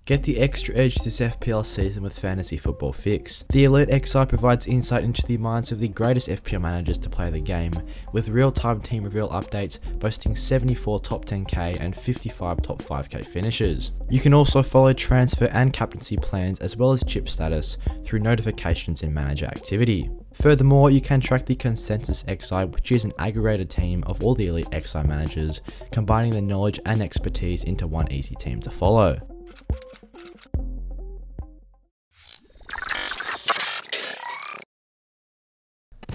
Get the extra edge this FPL season with Fantasy Football Fix. The Elite XI provides insight into the minds of the greatest FPL managers to play the game, with real-time team reveal updates boasting 74 top 10k and 55 top 5k finishes. You can also follow transfer and captaincy plans as well as chip status through notifications in manager activity. Furthermore, you can track the Consensus XI, which is an aggregated team of all the Elite XI managers, combining the knowledge and expertise into one easy team to follow.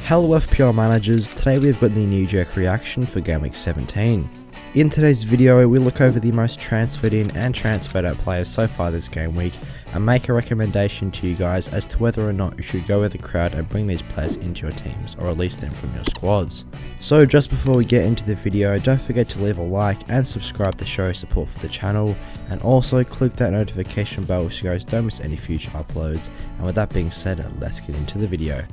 Hello FPL managers, today we've got the knee-jerk reaction for Game Week 17. In today's video, we'll look over the most transferred in and transferred out players so far this game week and make a recommendation to you guys as to whether or not you should go with the crowd and bring these players into your teams or release them from your squads. So just before we get into the video, don't forget to leave a like and subscribe to show support for the channel, and also click that notification bell so you guys don't miss any future uploads. And with that being said, let's get into the video.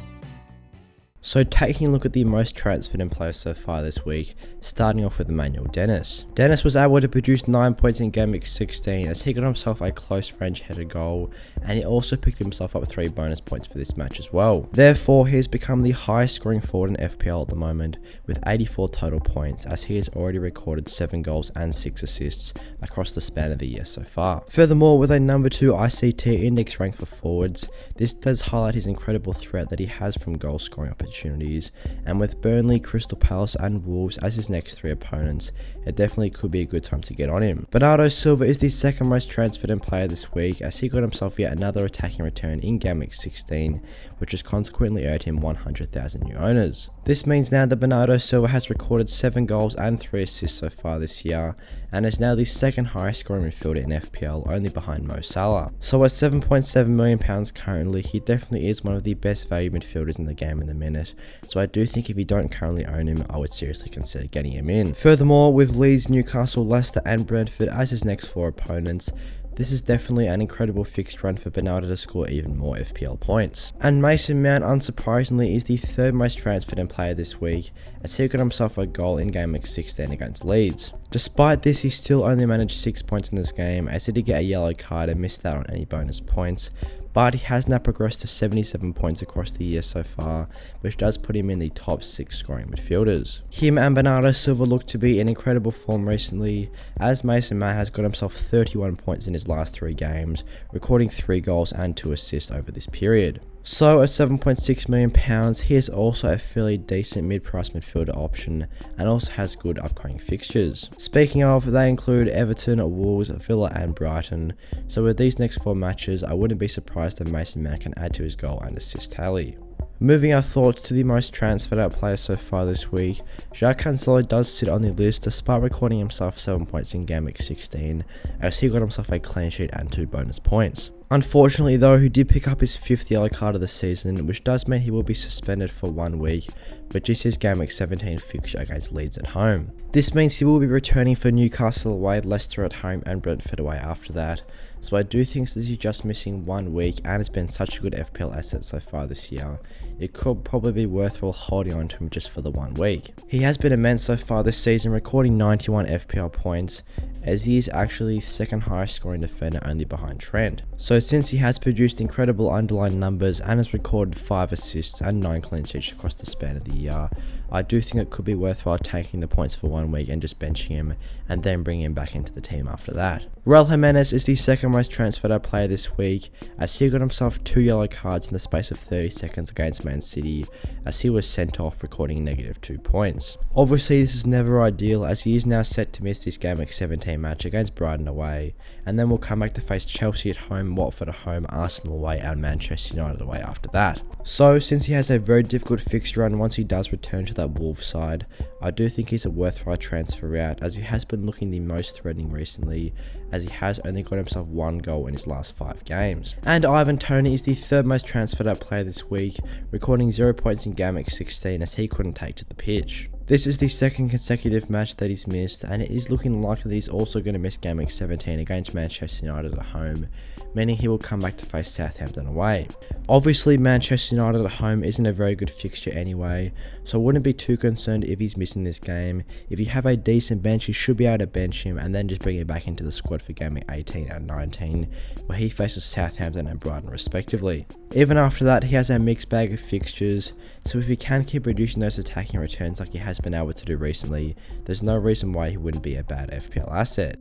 So taking a look at the most transferred in players so far this week, starting off with Emmanuel Dennis. Dennis was able to produce 9 points in Game Week 16 as he got himself a close range header goal, and he also picked himself up 3 bonus points for this match as well. Therefore, he has become the highest scoring forward in FPL at the moment with 84 total points, as he has already recorded 7 goals and 6 assists across the span of the year so far. Furthermore, with a number 2 ICT index rank for forwards, this does highlight his incredible threat that he has from goal scoring opportunities, and with Burnley, Crystal Palace and Wolves as his next 3 opponents, it definitely could be a good time to get on him. Bernardo Silva is the second most transferred in player this week, as he got himself yet another attacking return in Game Week 16, which has consequently earned him 100,000 new owners. This means now that Bernardo Silva has recorded 7 goals and 3 assists so far this year, and is now the second highest scoring midfielder in FPL, only behind Mo Salah. So at £7.7 million currently, he definitely is one of the best value midfielders in the game in the minute, so I do think if you don't currently own him, I would seriously consider getting him in. Furthermore, with Leeds, Newcastle, Leicester and Brentford as his next 4 opponents, this is definitely an incredible fixed run for Bernardo to score even more FPL points. And Mason Mount, unsurprisingly, is the third most transferred in player this week, as he got himself a goal in Game Week 16 against Leeds. Despite this, he still only managed 6 points in this game, as he did get a yellow card and missed out on any bonus points, but he has now progressed to 77 points across the year so far, which does put him in the top 6 scoring midfielders. Him and Bernardo Silva look to be in incredible form recently, as Mason Mount has got himself 31 points in his last 3 games, recording 3 goals and 2 assists over this period. So at £7.6 million, he is also a fairly decent mid-price midfielder option and also has good upcoming fixtures. Speaking of, they include Everton, Wolves, Villa and Brighton, so with these next 4 matches, I wouldn't be surprised if Mason Mount can add to his goal and assist tally. Moving our thoughts to the most transferred out players so far this week, Jacques Cancelo does sit on the list despite recording himself 7 points in Game Week 16, as he got himself a clean sheet and 2 bonus points. Unfortunately though, he did pick up his 5th yellow card of the season, which does mean he will be suspended for 1 week, but just his Game Week 17 fixture against Leeds at home. This means he will be returning for Newcastle away, Leicester at home and Brentford away after that, so I do think since he's just missing 1 week and has been such a good FPL asset so far this year, it could probably be worthwhile holding on to him just for the 1 week. He has been immense so far this season, recording 91 FPL points, as he is actually the second highest scoring defender only behind Trent. So since he has produced incredible underlying numbers and has recorded 5 assists and 9 clean sheets across the span of the year, I do think it could be worthwhile taking the points for 1 week and just benching him and then bringing him back into the team after that. Raul Jimenez is the second most transferred out player this week, as he got himself 2 yellow cards in the space of 30 seconds against Man City, as he was sent off recording -2 points. Obviously this is never ideal, as he is now set to miss this Game Week 17 match against Brighton away, and then will come back to face Chelsea at home, Watford at home, Arsenal away and Manchester United away after that. So since he has a very difficult fixture run once he does return to that Wolves side, I do think he's a worthwhile transfer out, as he has been looking the most threatening recently, as he has only got himself 1 goal in his last 5 games. And Ivan Toney is the third most transferred out player this week, recording 0 points in Game Week 16 as he couldn't take to the pitch. This is the second consecutive match that he's missed, and it is looking likely that he's also going to miss Game Week 17 against Manchester United at home, meaning he will come back to face Southampton away. Obviously, Manchester United at home isn't a very good fixture anyway, so I wouldn't be too concerned if he's missing this game. If you have a decent bench, you should be able to bench him and then just bring him back into the squad for Game Week 18 and 19, where he faces Southampton and Brighton respectively. Even after that, he has a mixed bag of fixtures, so if he can keep reducing those attacking returns like he has been able to do recently, there's no reason why he wouldn't be a bad FPL asset.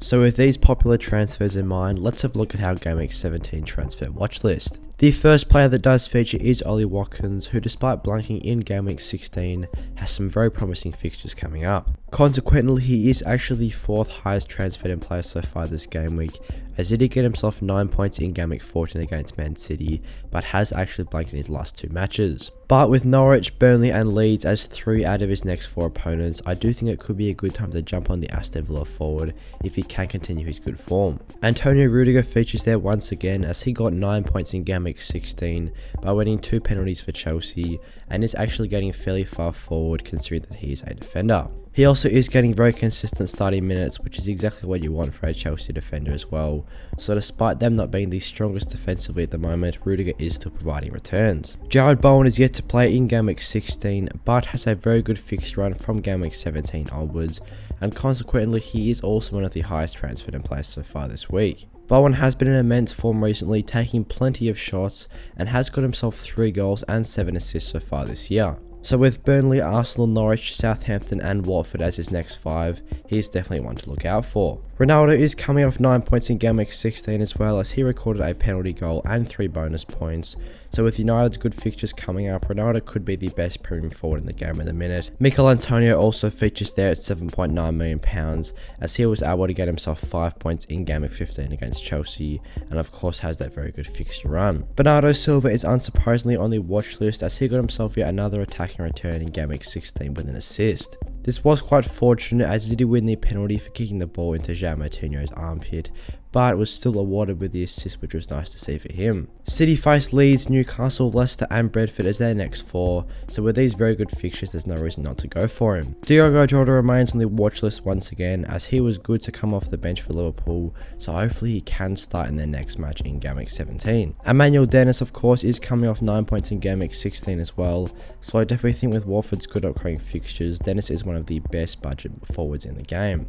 So with these popular transfers in mind, let's have a look at how Game Week 17 transfer watch list. The first player that does feature is Ollie Watkins, who despite blanking in Game Week 16, has some very promising fixtures coming up. Consequently, he is actually the 4th highest transferred in player so far this game week, as he did get himself 9 points in Game Week 14 against Man City, but has actually blanked in his last 2 matches. But with Norwich, Burnley and Leeds as 3 out of his next 4 opponents, I do think it could be a good time to jump on the Aston Villa forward if he can continue his good form. Antonio Rudiger features there once again, as he got 9 points in Game Week 16 by winning 2 penalties for Chelsea, and is actually getting fairly far forward considering that he is a defender. He also is getting very consistent starting minutes, which is exactly what you want for a Chelsea defender as well. So despite them not being the strongest defensively at the moment, Rudiger is still providing returns. Jared Bowen is yet to play in Game Week 16, but has a very good fixed run from Game Week 17 onwards, and consequently he is also one of the highest transferred in players so far this week. Bowen has been in immense form recently, taking plenty of shots, and has got himself 3 goals and 7 assists so far this year. So with Burnley, Arsenal, Norwich, Southampton and Watford as his next 5, he is definitely one to look out for. Ronaldo is coming off 9 points in Game Week 16 as well, as he recorded a penalty goal and 3 bonus points. So with United's good fixtures coming up, Ronaldo could be the best premium forward in the game at the minute. Mikel Antonio also features there at £7.9 million, as he was able to get himself 5 points in Game Week 15 against Chelsea, and of course has that very good fixture run. Bernardo Silva is unsurprisingly on the watch list, as he got himself yet another attacking return in Game Week 16 with an assist. This was quite fortunate, as he did win the penalty for kicking the ball into João Moutinho's armpit, but was still awarded with the assist, which was nice to see for him. City faced Leeds, Newcastle, Leicester and Brentford as their next 4, so with these very good fixtures there's no reason not to go for him. Diogo Jota remains on the watch list once again, as he was good to come off the bench for Liverpool, so hopefully he can start in their next match in Game Week 17. Emmanuel Dennis of course is coming off 9 points in Game Week 16 as well, so I definitely think with Watford's good upcoming fixtures, Dennis is one of the best budget forwards in the game.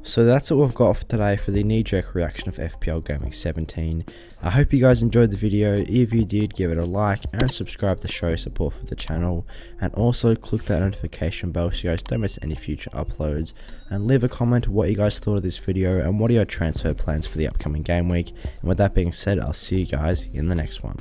So that's all we've got for today for the knee-jerk reaction of FPL Gaming 17. I hope you guys enjoyed the video. If you did, give it a like and subscribe to show support for the channel, and also click that notification bell so you guys don't miss any future uploads, and leave a comment what you guys thought of this video and what are your transfer plans for the upcoming game week. And with that being said, I'll see you guys in the next one.